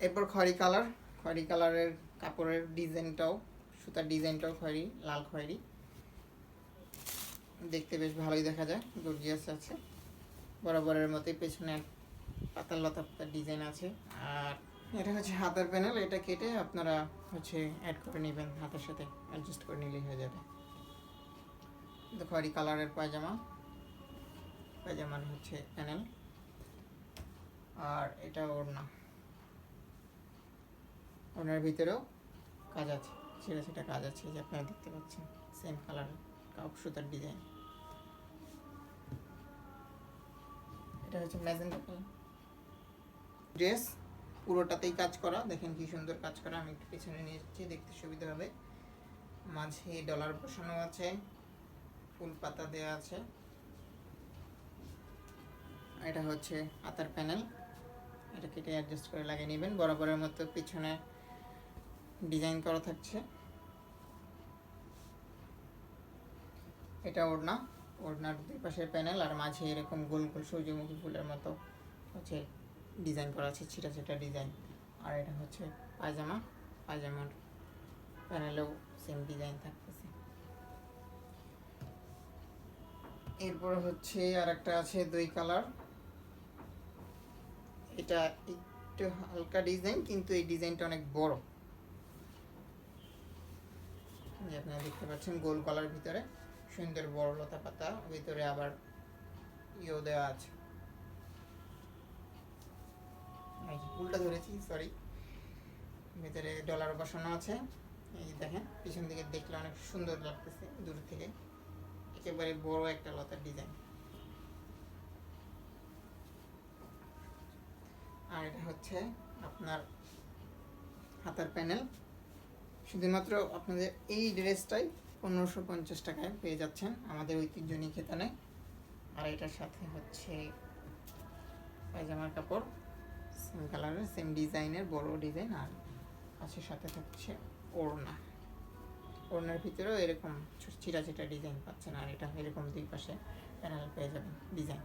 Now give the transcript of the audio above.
এরপর খয়েরি কালারের কাপড়ের ডিজাইনটাও, সুতার ডিজাইনটাও খয়েরি, লাল খয়েরি, দেখতে বেশ ভালোই দেখা যায়, গর্জিয়াস আছে। বরাবরের মতোই পেছনে পাতার লতা পাতার ডিজাইন আছে। আর এটা হচ্ছে হাতার প্যানেল, এটা কেটে আপনারা হচ্ছে অ্যাড করে নেবেন, হাতের সাথে অ্যাডজাস্ট করে নিলেই হয়ে যাবে। খয়েরি কালারের পায়জামার হচ্ছে প্যানেল। আর এটা ওড়নার ভিতরেও কাজ আছে, ছেঁড়া ছেঁড়া কাজ আছে, যে আপনারা দেখতে পাচ্ছেন সেম কালার সুতার ডিজাইন। এটা হচ্ছে ম্যাজেন্টা কালার ড্রেস, পুরোটাতেই কাজ করা, দেখেন কি সুন্দর কাজ করা। আমি একটু পেছনে নিয়ে যাচ্ছি, দেখতে সুবিধা হবে। মাঝে ডলার বসানো আছে, ফুল পাতা দেওয়া আছে। এটা হচ্ছে হাতার প্যানেল, এটা কেটে অ্যাডজাস্ট করে লাগিয়ে নেবেন। বরাবরের মতো পিছনে ডিজাইন করা থাকছে। এটা ওড়নার দুই পাশের প্যানেল, আর মাঝে এরকম গোল গোল সূর্যমুখী ফুলের মতো হচ্ছে ডিজাইন করা আছে, ছিটা ছিটা ডিজাইন। আর এটা হচ্ছে পায়জামার প্যানেলেও সেম ডিজাইন থাকতেছে। এরপর হচ্ছে আর একটা আছে দুই কালার, এটা একটু হালকা ডিজাইন, কিন্তু এই ডিজাইনটা অনেক বড়, যে আপনারা দেখতে পাচ্ছেন গোল গলার ভিতরে সুন্দর বড় লতা পাতা, ভিতরে আবার ইয়েও দেওয়া আছে, উল্টা ধরেছি সরি, ভিতরে ডলার বসানো আছে। এই দেখেন পিছন দিকে দেখলে অনেক সুন্দর লাগতেছে দূর থেকে, একেবারে বড় একটা লতার ডিজাইন। আর এটা হচ্ছে আপনার হাতার প্যানেল। শুধুমাত্র আপনাদের এই ড্রেসটাই 1550 টাকায় পেয়ে যাচ্ছেন আমাদের ঐতিহ্য নিকেতনে। আর এটার সাথে হচ্ছে পায়জামার কাপড়, সেম কালারের সেম ডিজাইনের বড় ডিজাইন। আর পাশের সাথে থাকছে ওড়নার ভিতরেও এরকম ছিটা ছিটা ডিজাইন পাচ্ছেন। আর এটা এরকম দুই পাশে প্যানেল পেয়ে যাবেন ডিজাইন।